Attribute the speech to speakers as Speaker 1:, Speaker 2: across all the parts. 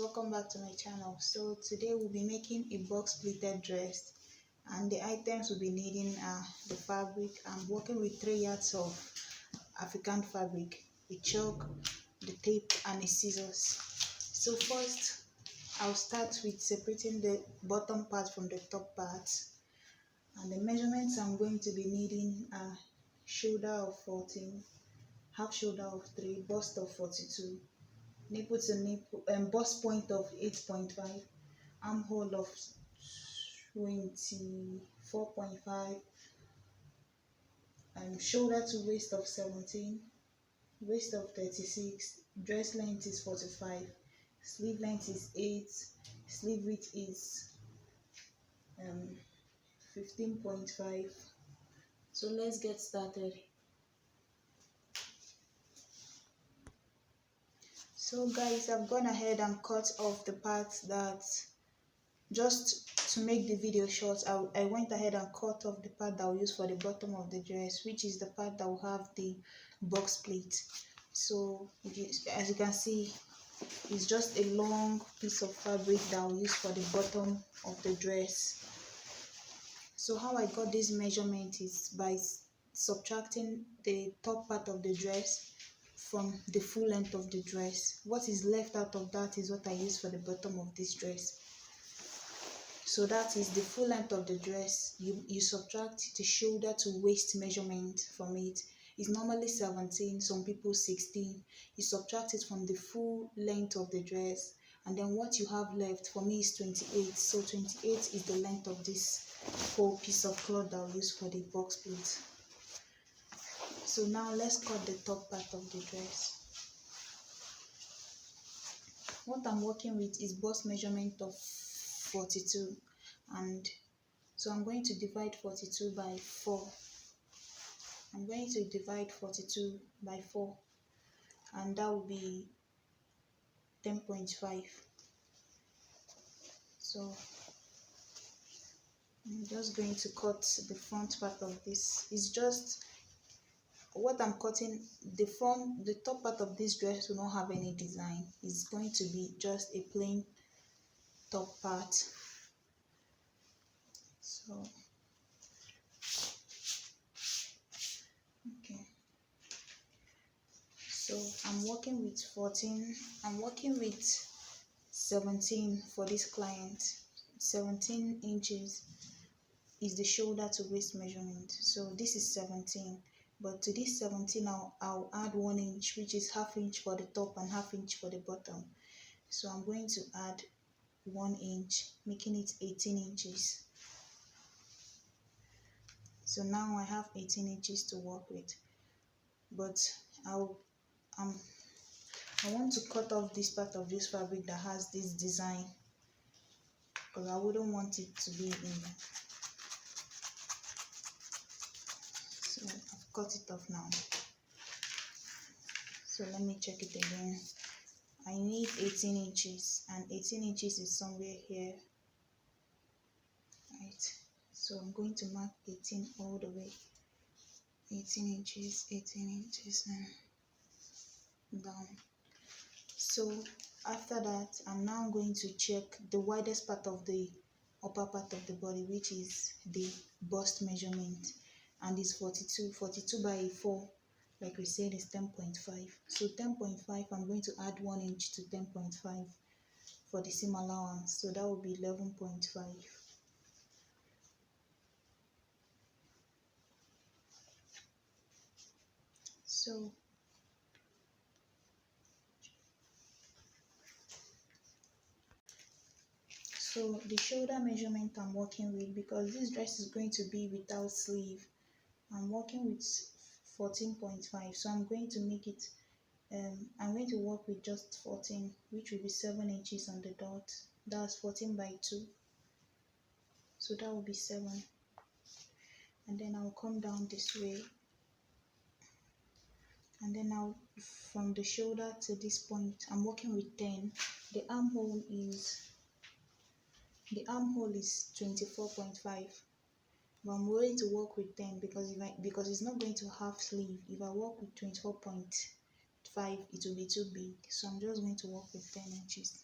Speaker 1: welcome back to my channel. So today we'll be making a box pleated dress, and the items we'll be needing are the fabric. I'm working with 3 yards of African fabric, a chalk, the tape and a scissors. So first I'll start with separating the bottom part from the top part, and the measurements I'm going to be needing are shoulder of 14, half shoulder of 3, bust of 42, nipple to nipple, bust point of 8.5, armhole of 24.5, shoulder to waist of 17, waist of 36, dress length is 45, sleeve length is 8, sleeve width is 15.5. So let's get started. So guys, I've gone ahead and cut off the parts that, just to make the video short, I went ahead and cut off the part that I'll use for the bottom of the dress, which is the part that will have the box pleat. So as you can see, it's just a long piece of fabric that I'll use for the bottom of the dress. So how I got this measurement is by subtracting the top part of the dress from the full length of the dress. What is left out of that is what I use for the bottom of this dress. So that is the full length of the dress. You subtract the shoulder to waist measurement from it. It's normally 17, some people 16. You subtract it from the full length of the dress, and then what you have left for me is 28. So 28 is the length of this whole piece of cloth that I'll use for the box pleat. So now let's cut the top part of the dress. What I'm working with is bust measurement of 42, and so I'm going to divide 42 by 4. I'm going to divide 42 by 4, and that will be 10.5. So I'm just going to cut the front part of this. It's just what I'm cutting. The top part of this dress will not have any design. It's going to be just a plain top part. So okay, so I'm working with 14. I'm working with 17 for this client. 17 inches is the shoulder to waist measurement. So this is 17, but to this 17 I'll add 1 inch, which is half inch for the top and half inch for the bottom. So I'm going to add 1 inch, making it 18 inches. So now I have 18 inches to work with, but I want to cut off this part of this fabric that has this design, because I wouldn't want it to be in. So I've cut it off now. So let me check it again. I need 18 inches, and 18 inches is somewhere here, right? So I'm going to mark 18 all the way. 18 inches, 18 inches, and down. So after that, I'm now going to check the widest part of the upper part of the body, which is the bust measurement, and it's 42. 42 by 4, like we said, is 10.5. So 10.5, I'm going to add 1 inch to 10.5 for the seam allowance, so that will be 11.5. So the shoulder measurement I'm working with, because this dress is going to be without sleeve, I'm working with 14.5. So I'm going to make it, I'm going to work with just 14, which will be 7 inches on the dot. That's 14 by 2. So that will be 7. And then I'll come down this way. And then now from the shoulder to this point, I'm working with 10. The armhole is 24.5. But I'm going to work with 10 because it's not going to have sleeve. If I work with 24.5, it will be too big. So I'm just going to work with 10 inches.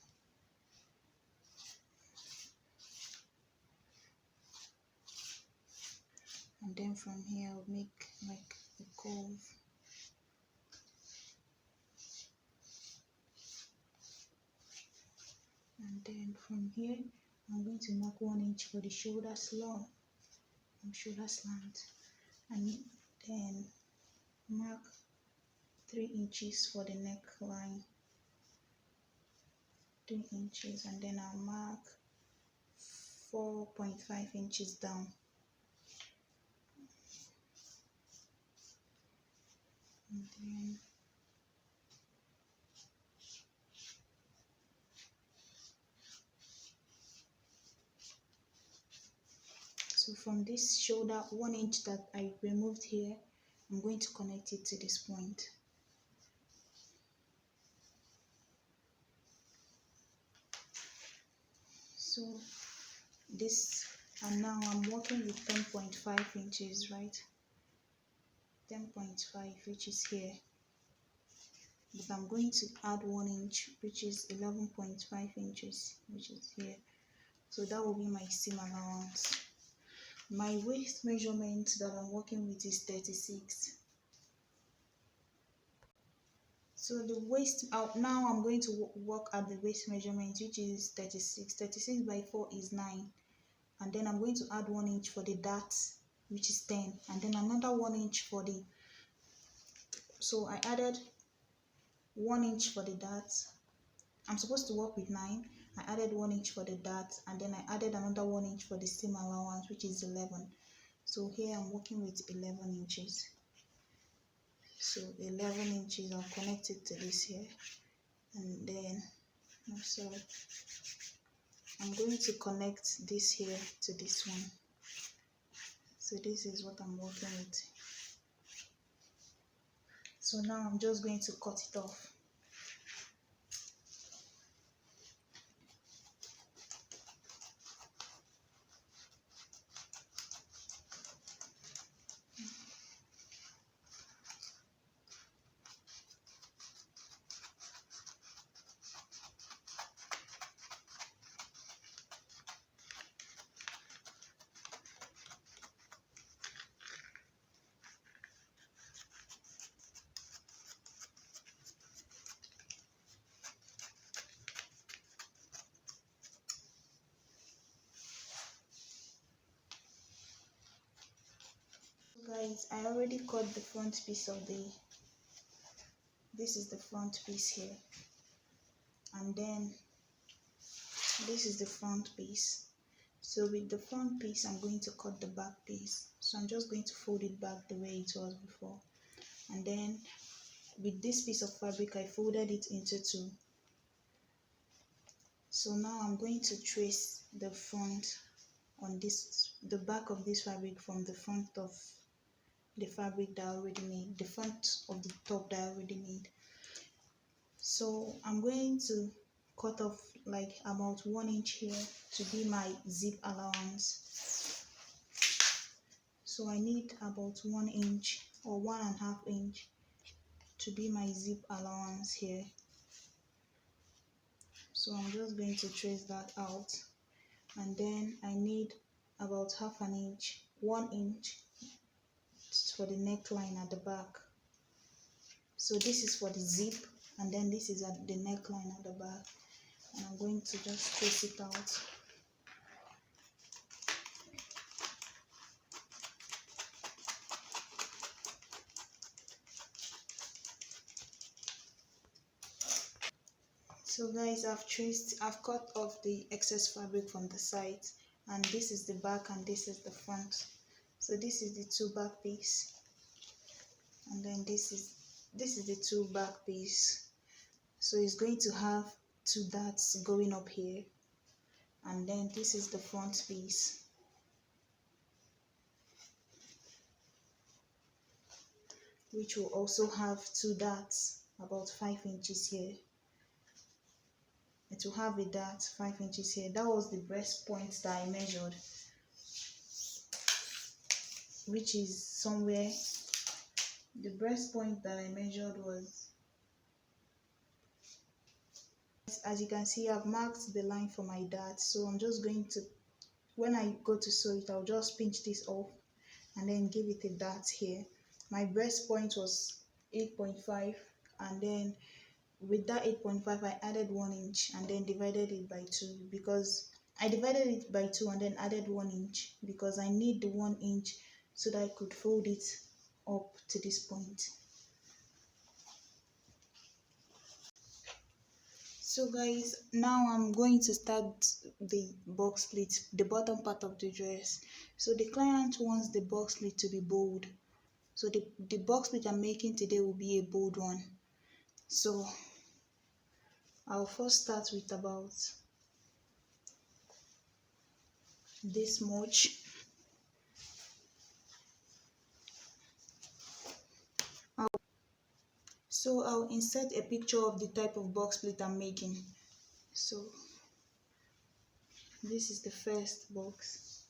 Speaker 1: and then from here I'll make like a curve, and then from here I'm going to mark 1 inch for the shoulder slant, and then mark 3 inches for the neckline, 3 inches, and then I'll mark 4.5 inches down, and then so from this shoulder 1 inch that I removed here, I'm going to connect it to this point. So this, and now I'm working with 10.5 inches, right? 10.5, which is here, but I'm going to add 1 inch, which is 11.5 inches, which is here. So that will be my seam allowance. My waist measurement that I'm working with is 36. So the waist out now, I'm going to work at the waist measurement, which is 36. 36 by 4 is 9, and then I'm going to add 1 inch for the dart, which is 10, and then another 1 inch for the, so I added 1 inch for the dart. I'm supposed to work with 9. I added 1 inch for the dart, and then I added another 1 inch for the seam allowance, which is 11. So here I'm working with 11 inches. So 11 inches, I'll connect it to this here, and then I'm going to connect this here to this one. So this is what I'm working with. So now I'm just going to cut it off. Guys, I already cut the front piece of this is the front piece here, and then this is the front piece. So with the front piece, I'm going to cut the back piece. So I'm just going to fold it back the way it was before, and then with this piece of fabric, I folded it into 2. So now I'm going to trace the front on the back of this fabric from the front of the fabric that I already made, the front of the top that I already made. So I'm going to cut off like about 1 inch here to be my zip allowance. So I need about 1 inch or 1.5 inch to be my zip allowance here. So I'm just going to trace that out, and then I need about 1/2 inch, 1 inch for the neckline at the back. So this is for the zip, and then this is at the neckline at the back, and I'm going to just trace it out. So guys, I've cut off the excess fabric from the side, and this is the back and this is the front. So this is the 2 back piece, and then this is the 2 back piece. So it's going to have 2 darts going up here, and then this is the front piece. Which will also have 2 darts about 5 inches here. It will have a dart 5 inches here. That was the breast point that I measured, which is somewhere. The breast point that I measured was, as you can see, I've marked the line for my dart. So I'm just going to, when I go to sew it, I'll just pinch this off, and then give it a dart here. My breast point was 8.5, and then with that 8.5 I added 1 inch and then divided it by 2, because I divided it by 2 and then added 1 inch because I need the 1 inch so that I could fold it up to this point. So guys, now I'm going to start the box pleat, the bottom part of the dress. So the client wants the box pleat to be bold. So the box pleat I'm making today will be a bold one. So I'll first start with about this much. So I'll insert a picture of the type of box pleat I'm making. So this is the first box.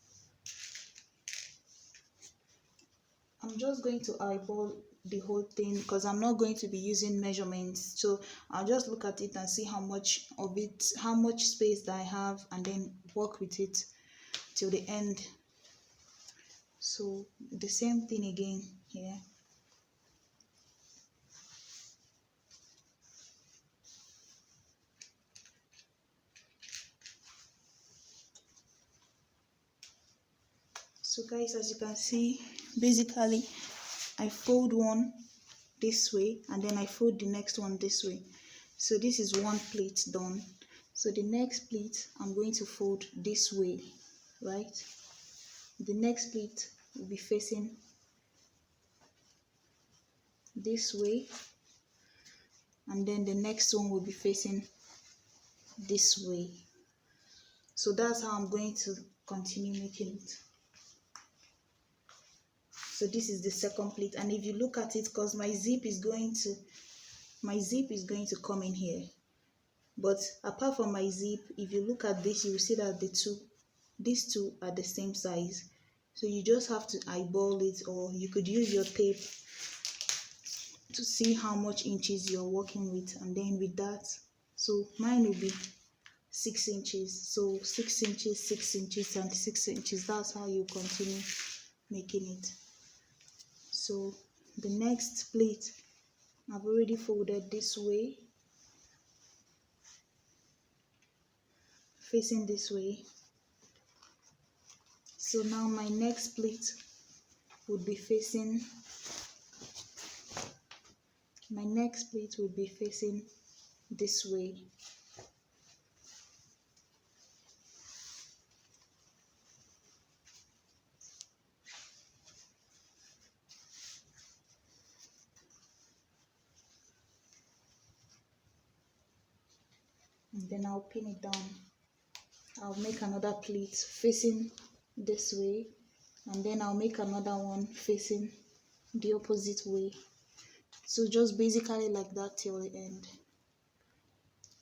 Speaker 1: I'm just going to eyeball the whole thing because I'm not going to be using measurements. So I'll just look at it and see how much of it, how much space that I have, and then work with it till the end. So the same thing again here. So guys, as you can see, basically I fold one this way and then I fold the next one this way. So this is one pleat done. So the next pleat I'm going to fold this way, right? The next pleat will be facing this way, and then the next one will be facing this way. So that's how I'm going to continue making it. So this is the second pleat, and if you look at it, because my zip is going to come in here, but apart from my zip, if you look at this, you will see that these two are the same size. So you just have to eyeball it, or you could use your tape to see how much inches you're working with, and then with that, so mine will be 6 inches. So 6 inches, 6 inches, and 6 inches. That's how you continue making it. So the next pleat I've already folded this way, facing this way. So now my next pleat would be facing this way. And then I'll pin it down. I'll make another pleat facing this way, and then I'll make another one facing the opposite way. So just basically like that till the end.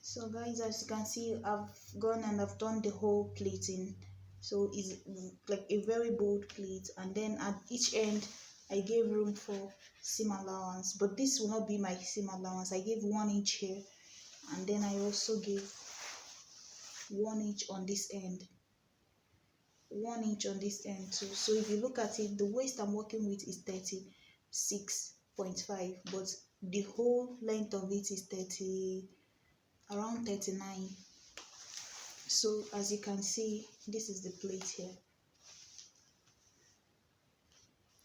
Speaker 1: So guys, as you can see, I've gone and I've done the whole pleating. So it's like a very bold pleat, and then at each end I gave room for seam allowance, but this will not be my seam allowance. I gave 1 inch here, and then I also gave 1 inch on this end, 1 inch on this end too. So if you look at it, the waist I'm working with is 36.5, but the whole length of it is around 39. So as you can see, this is the plate here.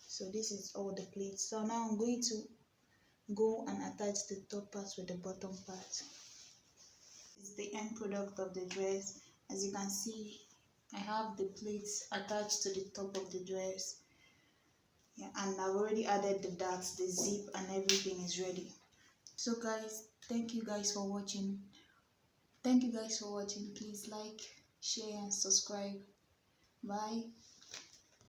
Speaker 1: So this is all the plates. So now I'm going to go and attach the top part with the bottom part. This is the end product of the dress. As you can see, I have the plates attached to the top of the dress. Yeah, and I've already added the darts, the zip, and everything is ready. So guys, thank you guys for watching. Please like, share, and subscribe. Bye.